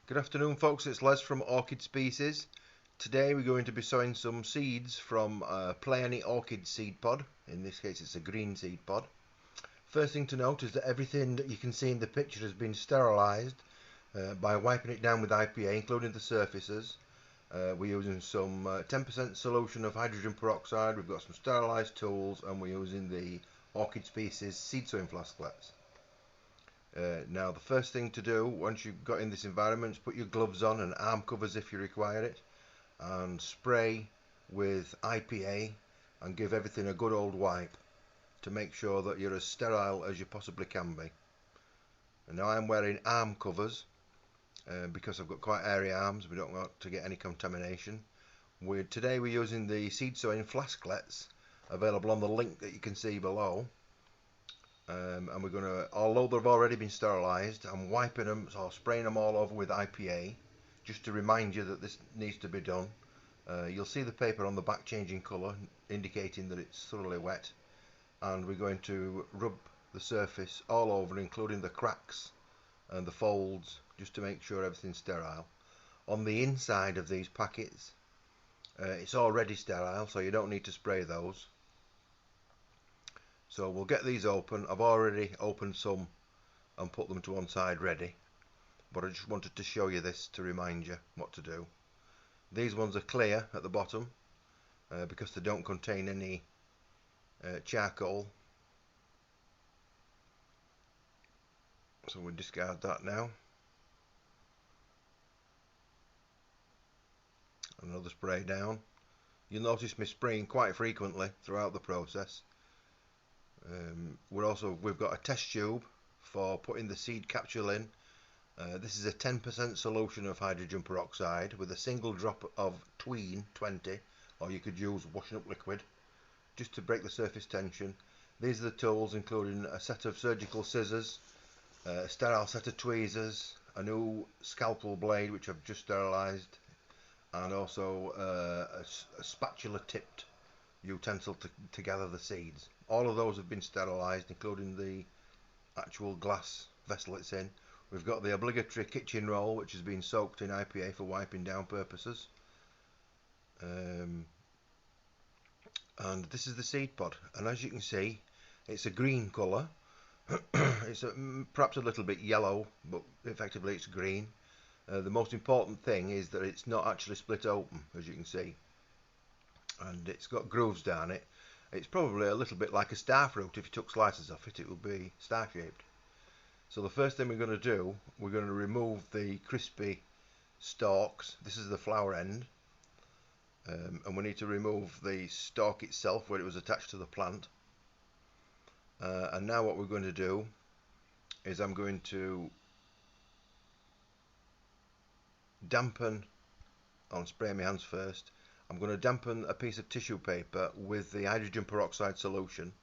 Good afternoon folks, it's Les from Orchid Species. Today we're going to be sowing some seeds from a Pleione orchid seed pod. In this case it's a green seed pod. First thing to note is that everything that you can see in the picture has been sterilised by wiping it down with IPA, including the surfaces. We're using some 10% solution of hydrogen peroxide, we've got some sterilised tools, and we're using the Orchid Species Seed Sowing Flasklettes. Now the first thing to do once you've got in this environment is put your gloves on and arm covers if you require it, and spray with IPA and give everything a good old wipe to make sure that you're as sterile as you possibly can be. And now I'm wearing arm covers because I've got quite airy arms. We don't want to get any contamination. Today we're using the Seed Sowing Flasklettes available on the link that you can see below. And we're going to, although they've already been sterilised, I'm wiping them or spraying them all over with IPA just to remind you that this needs to be done. You'll see the paper on the back changing colour, indicating that it's thoroughly wet, and we're going to rub the surface all over, including the cracks and the folds, just to make sure everything's sterile. On the inside of these packets it's already sterile, so you don't need to spray those. So we'll get these open. I've already opened some and put them to one side ready, but I just wanted to show you this to remind you what to do. These ones are clear at the bottom because they don't contain any charcoal, so we'll discard that now. Another spray down. You'll notice me spraying quite frequently throughout the process. We've got a test tube for putting the seed capsule in. This is a 10% solution of hydrogen peroxide with a single drop of tween 20, or you could use washing up liquid just to break the surface tension. These are the tools, including a set of surgical scissors, a sterile set of tweezers, a new scalpel blade which I've just sterilised, and also a spatula tipped utensil to gather the seeds. All of those have been sterilised, including the actual glass vessel it's in. We've got the obligatory kitchen roll, which has been soaked in IPA for wiping down purposes. And this is the seed pod, and as you can see it's a green colour. It's perhaps a little bit yellow, but effectively it's green. The most important thing is that it's not actually split open, as you can see, and it's got grooves down it. It's probably a little bit like a star fruit. If you took slices off it, it would be star shaped. So the first thing we're going to do, we're going to remove the crispy stalks. This is the flower end, and we need to remove the stalk itself where it was attached to the plant. And now what we're going to do is I'm going to dampen, I'll spray my hands first. I'm going to dampen a piece of tissue paper with the hydrogen peroxide solution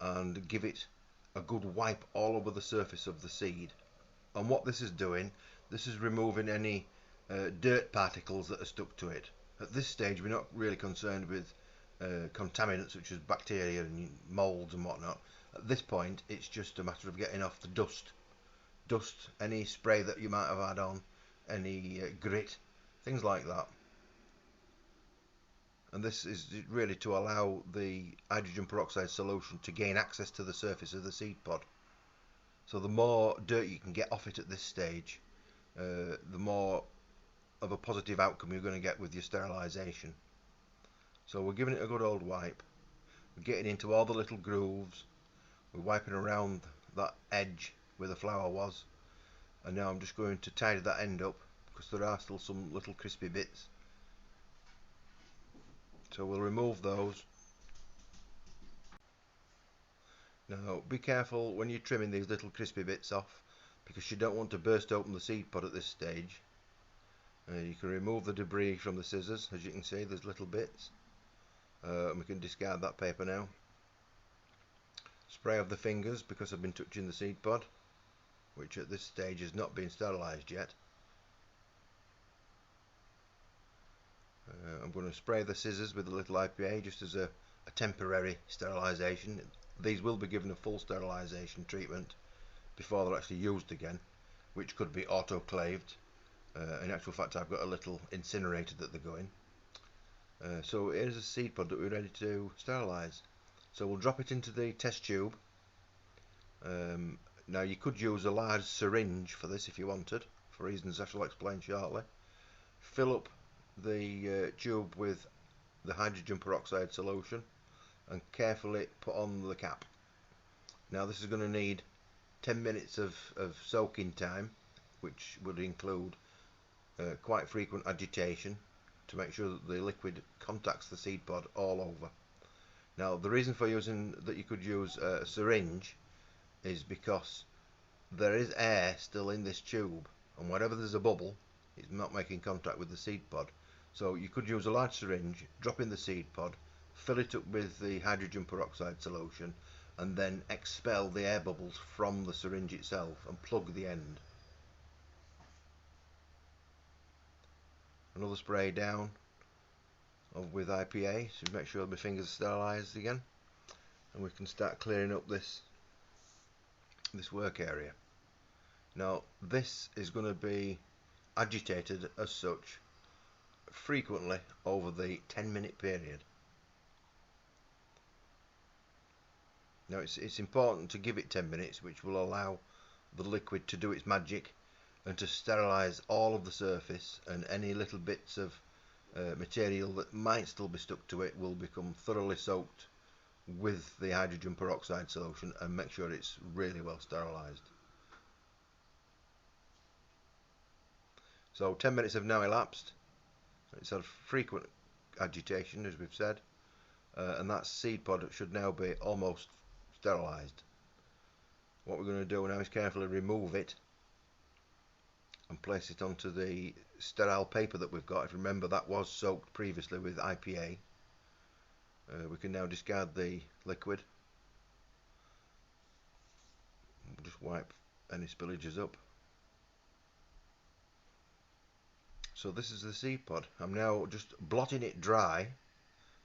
and give it a good wipe all over the surface of the seed. And what this is doing, this is removing any dirt particles that are stuck to it. At this stage we're not really concerned with contaminants such as bacteria and moulds and whatnot. At this point it's just a matter of getting off the dust, any spray that you might have had on, any grit, things like that. And this is really to allow the hydrogen peroxide solution to gain access to the surface of the seed pod. So the more dirt you can get off it at this stage, the more of a positive outcome you're going to get with your sterilisation. So we're giving it a good old wipe. We're getting into all the little grooves. We're wiping around that edge where the flower was. And now I'm just going to tidy that end up because there are still some little crispy bits. So we'll remove those. Now be careful when you're trimming these little crispy bits off, because you don't want to burst open the seed pod at this stage. You can remove the debris from the scissors. As you can see, there's little bits. And we can discard that paper now. Spray of the fingers because I've been touching the seed pod, which at this stage has not been sterilised yet. I'm going to spray the scissors with a little IPA just as a temporary sterilisation. These will be given a full sterilisation treatment before they're actually used again, which could be autoclaved In actual fact, I've got a little incinerator that they're going. So here's a seed pod that we're ready to sterilise. So we'll drop it into the test tube. Now you could use a large syringe for this if you wanted, for reasons I shall explain shortly. Fill up the tube with the hydrogen peroxide solution and carefully put on the cap. Now this is going to need 10 minutes of soaking time, which would include quite frequent agitation to make sure that the liquid contacts the seed pod all over. Now the reason for using that you could use a syringe is because there is air still in this tube, and whenever there's a bubble it's not making contact with the seed pod. So you could use a large syringe, drop in the seed pod, fill it up with the hydrogen peroxide solution, and then expel the air bubbles from the syringe itself and plug the end. Another spray down with IPA to make sure my fingers are sterilised again, and we can start clearing up this work area. Now this is going to be agitated as such frequently over the 10-minute period. Now it's important to give it 10 minutes, which will allow the liquid to do its magic and to sterilise all of the surface, and any little bits of material that might still be stuck to it will become thoroughly soaked with the hydrogen peroxide solution and make sure it's really well sterilised. So 10 minutes have now elapsed. It's had frequent agitation, as we've said, and that seed pod should now be almost sterilised. What we're going to do now is carefully remove it and place it onto the sterile paper that we've got. If you remember, that was soaked previously with IPA. We can now discard the liquid. Just wipe any spillages up. So this is the seed pod. I'm now just blotting it dry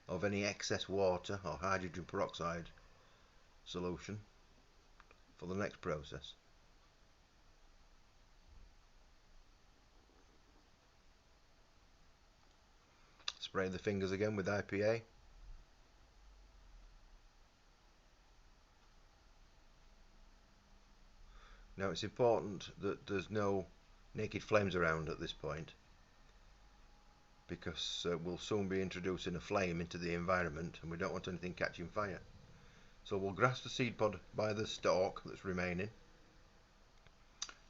of any excess water or hydrogen peroxide solution for the next process. Spray the fingers again with IPA. Now it's important that there's no naked flames around at this point, because we'll soon be introducing a flame into the environment and we don't want anything catching fire. So we'll grasp the seed pod by the stalk that's remaining,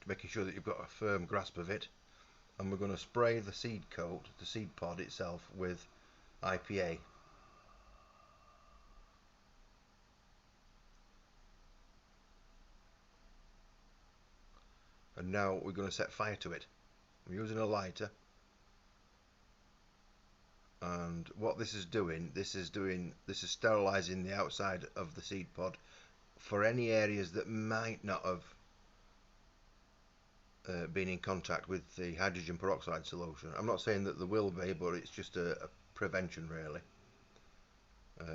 making sure that you've got a firm grasp of it, and we're going to spray the seed coat, the seed pod itself, with IPA. And now we're going to set fire to it. I'm using a lighter, and what this is doing, this is sterilising the outside of the seed pod for any areas that might not have been in contact with the hydrogen peroxide solution. I'm not saying that there will be, but it's just a prevention really.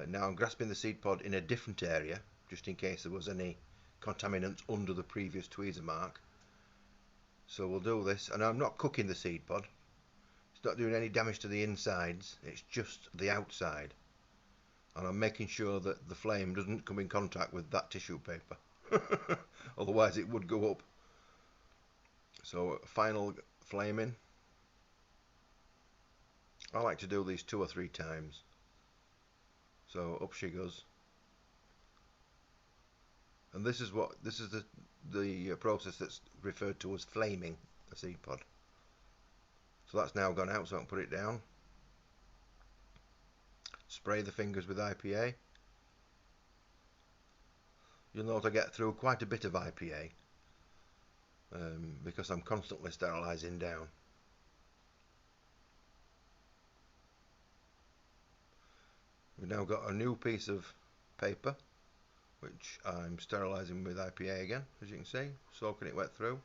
Now I'm grasping the seed pod in a different area, just in case there was any contaminants under the previous tweezer mark. So we'll do this, and I'm not cooking the seed pod. It's not doing any damage to the insides, it's just the outside. And I'm making sure that the flame doesn't come in contact with that tissue paper. Otherwise it would go up. So final flaming. I like to do these 2 or 3 times. So up she goes. And this is the process that's referred to as flaming a seed pod. So that's now gone out, so I can put it down. Spray the fingers with IPA. You'll note I get through quite a bit of IPA because I'm constantly sterilising down. We've now got a new piece of paper which I'm sterilising with IPA again, as you can see, soaking it wet through.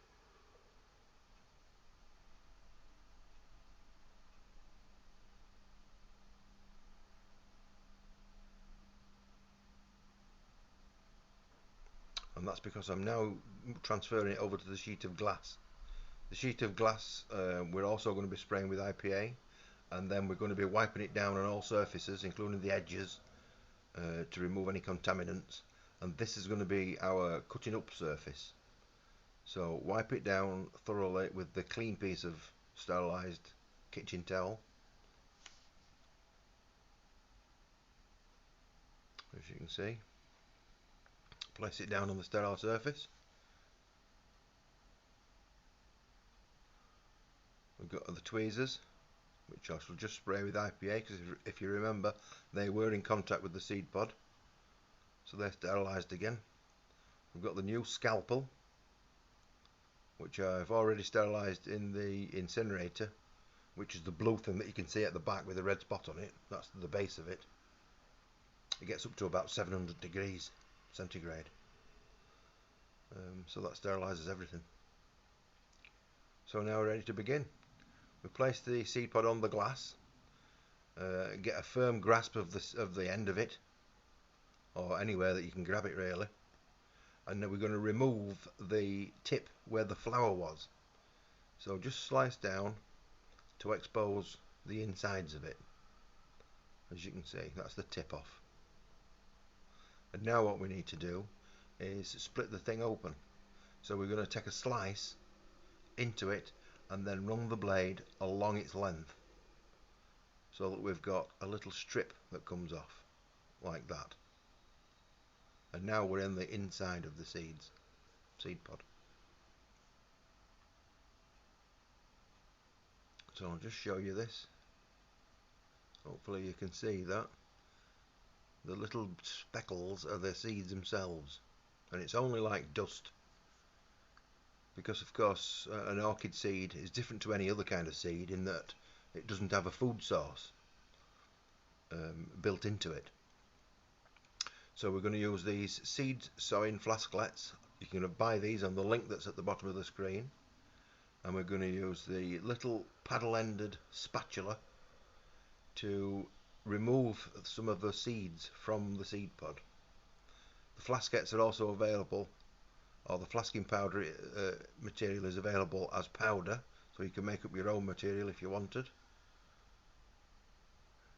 And that's because I'm now transferring it over to the sheet of glass The sheet of glass we're also going to be spraying with IPA, and then we're going to be wiping it down on all surfaces, including the edges, to remove any contaminants. And this is going to be our cutting up surface. So wipe it down thoroughly with the clean piece of sterilised kitchen towel. As you can see, place it down on the sterile surface. We've got the tweezers, which I shall just spray with IPA, because if you remember, they were in contact with the seed pod, so they're sterilised again. We've got the new scalpel, which I've already sterilised in the incinerator, which is the blue thing that you can see at the back with a red spot on it. That's the base of it. It gets up to about 700 degrees centigrade. So that sterilises everything. So now we're ready to begin. We place the seed pod on the glass, get a firm grasp of the end of it, or anywhere that you can grab it really, and then we're going to remove the tip where the flower was. So just slice down to expose the insides of it. As you can see, that's the tip off. And now what we need to do is split the thing open. So we're going to take a slice into it and then run the blade along its length, so that we've got a little strip that comes off like that. And now we're in the inside of the seed pod. So I'll just show you this. Hopefully you can see that the little speckles are the seeds themselves, and it's only like dust, because of course an orchid seed is different to any other kind of seed in that it doesn't have a food source built into it. So we're going to use these seed sowing flasklettes. You can buy these on the link that's at the bottom of the screen, and we're going to use the little paddle-ended spatula to remove some of the seeds from the seed pod. The flasklettes are also available, or the flasking powder material is available as powder, so you can make up your own material if you wanted,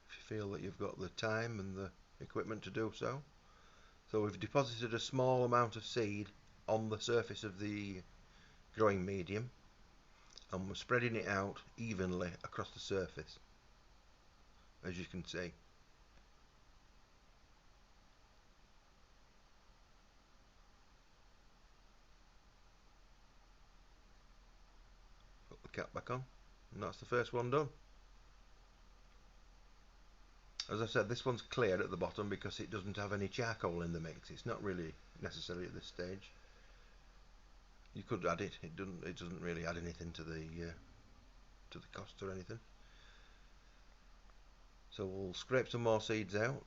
if you feel that you've got the time and the equipment to do so. So we've deposited a small amount of seed on the surface of the growing medium, and we're spreading it out evenly across the surface, as you can see. Put the cap back on, and that's the first one done. As I said, this one's clear at the bottom because it doesn't have any charcoal in the mix. It's not really necessary at this stage. You could add it. It doesn't really add anything to the cost or anything. So we'll scrape some more seeds out.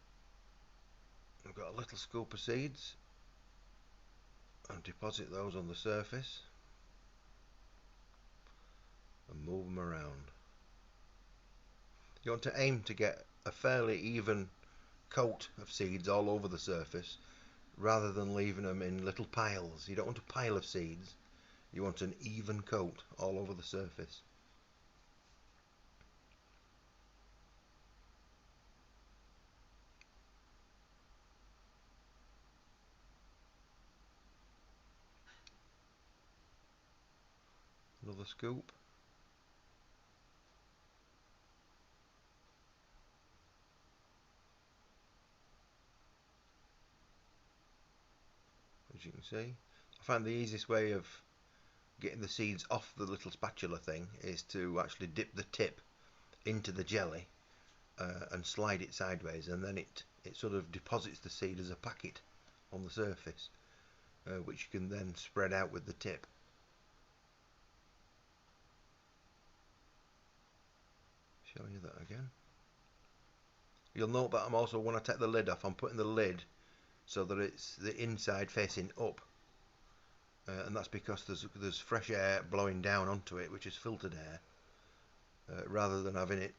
I've got a little scoop of seeds and deposit those on the surface and move them around. You want to aim to get a fairly even coat of seeds all over the surface, rather than leaving them in little piles. You don't want a pile of seeds, you want an even coat all over the surface. Another scoop. As you can see, I find the easiest way of getting the seeds off the little spatula thing is to actually dip the tip into the jelly and slide it sideways, and then it sort of deposits the seed as a packet on the surface, which you can then spread out with the tip. Show you that again. You'll note that I'm also, when I take the lid off, I'm putting the lid so that it's the inside facing up, and that's because there's fresh air blowing down onto it, which is filtered air, rather than having it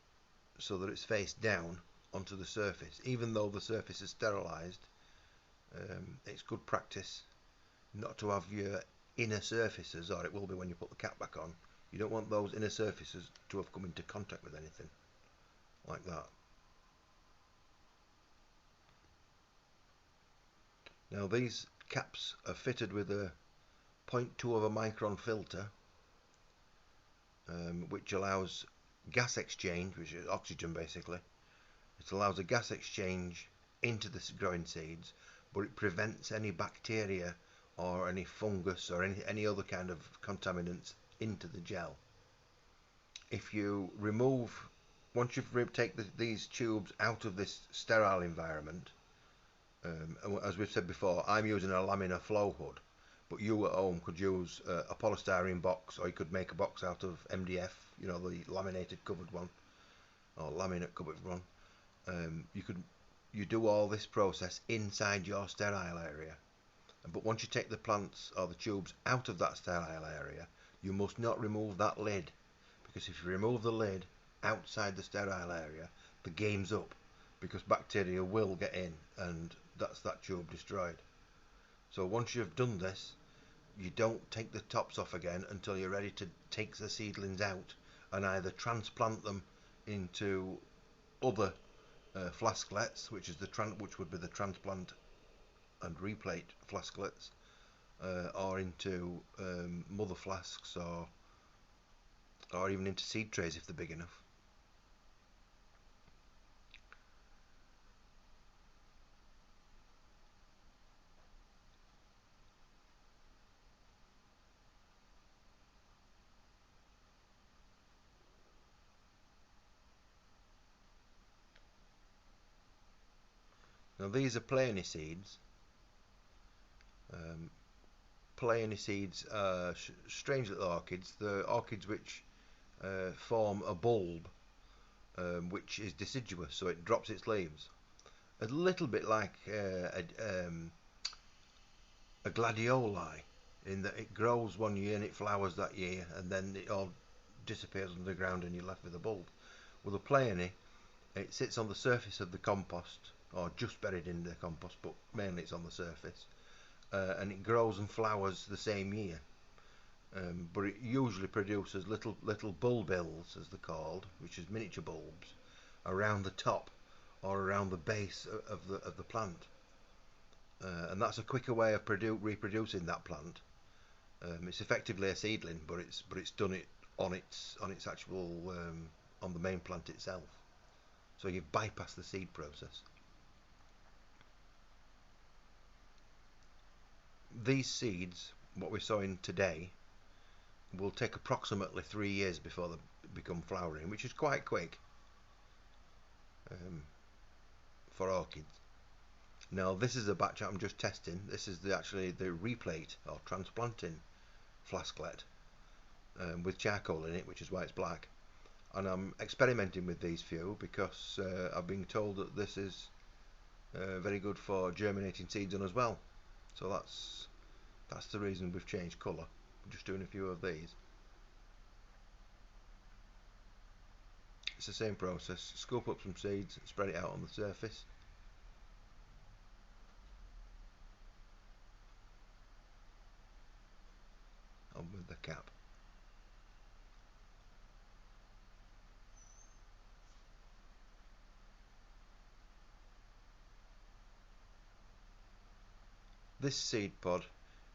so that it's face down onto the surface. Even though the surface is sterilised, it's good practice not to have your inner surfaces, or it will be when you put the cap back on, You don't want those inner surfaces to have come into contact with anything like that. Now these caps are fitted with a 0.2 of a micron filter, which allows gas exchange, which is oxygen basically. It allows a gas exchange into the growing seeds, but it prevents any bacteria or any fungus or any other kind of contaminants into the gel. If you remove, once you've taken these tubes out of this sterile environment, as we've said before, I'm using a laminar flow hood, but you at home could use a polystyrene box, or you could make a box out of MDF, you know, the laminated covered one, or laminate covered one. You do all this process inside your sterile area, but once you take the plants or the tubes out of that sterile area, you must not remove that lid, because if you remove the lid outside the sterile area, the game's up, because bacteria will get in and that's that tube destroyed. So once you've done this, you don't take the tops off again until you're ready to take the seedlings out and either transplant them into other flasklets, which would be the transplant and replate flasklets, or into mother flasks, or even into seed trays if they're big enough. Now these are Pleione seeds. Pleione seeds are strange little orchids. They're orchids which form a bulb, which is deciduous, so it drops its leaves. A little bit like a gladioli, in that it grows one year and it flowers that year, and then it all disappears under the ground and you're left with a bulb. With a Pleione, it sits on the surface of the compost, or just buried in the compost, but mainly it's on the surface, and it grows and flowers the same year. But it usually produces little bulbils, as they're called, which is miniature bulbs, around the top or around the base of the plant, and that's a quicker way of reproducing that plant. It's effectively a seedling, but it's done it on its actual on the main plant itself. So you bypass the seed process. These seeds, what we're sowing today, will take approximately 3 years before they become flowering, which is quite quick for orchids. Now this is a batch I'm just testing. This is actually the replate or transplanting flasklet with charcoal in it, which is why it's black. And I'm experimenting with these few because I've been told that this is very good for germinating seeds on as well. So that's the reason we've changed colour. We're just doing a few of these. It's the same process. Scoop up some seeds, spread it out on the surface. On with the cap. This seed pod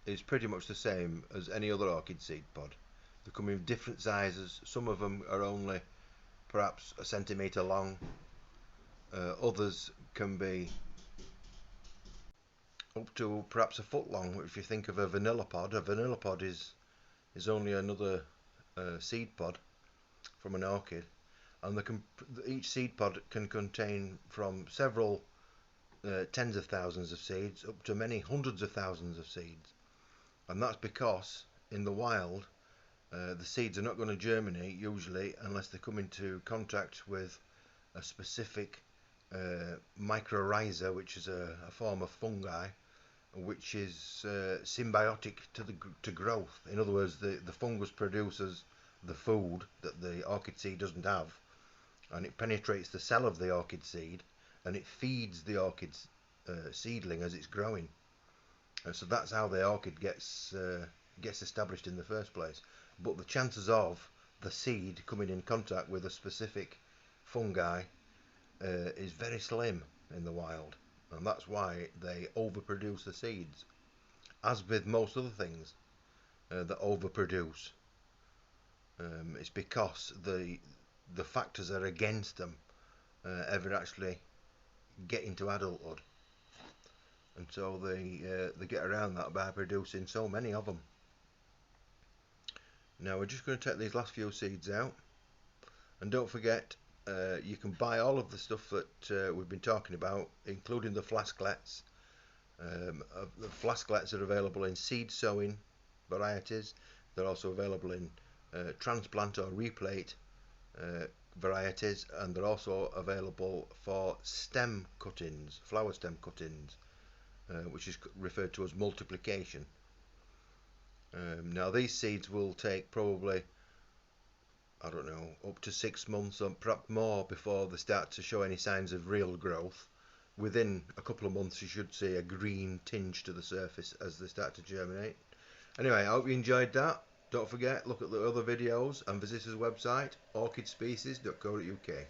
is pretty much the same as any other orchid seed pod. They come in different sizes. Some of them are only perhaps a centimetre long. Others can be up to perhaps a foot long. If you think of a vanilla pod is only another seed pod from an orchid, and each seed pod can contain from several tens of thousands of seeds up to many hundreds of thousands of seeds. And that's because in the wild the seeds are not going to germinate usually unless they come into contact with a specific mycorrhiza, which is a form of fungi which is symbiotic to growth. In other words, the fungus produces the food that the orchid seed doesn't have, and it penetrates the cell of the orchid seed and it feeds the orchid seedling as it's growing. So that's how the orchid gets established in the first place. but the chances of the seed coming in contact with a specific fungi is very slim in the wild, and that's why they overproduce the seeds, as with most other things that overproduce. It's because the factors are against them ever actually getting to adulthood, and so they get around that by producing so many of them. Now we're just going to take these last few seeds out, and don't forget you can buy all of the stuff that we've been talking about, including the flasklettes. The flasklettes are available in seed sowing varieties. They're also available in transplant or replate varieties, and they're also available for stem cuttings, flower stem cuttings, which is referred to as multiplication. Now these seeds will take probably, I don't know, up to 6 months or perhaps more before they start to show any signs of real growth. Within a couple of months you should see a green tinge to the surface as they start to germinate. Anyway, I hope you enjoyed that. Don't forget, look at the other videos and visit our website, orchidspecies.co.uk.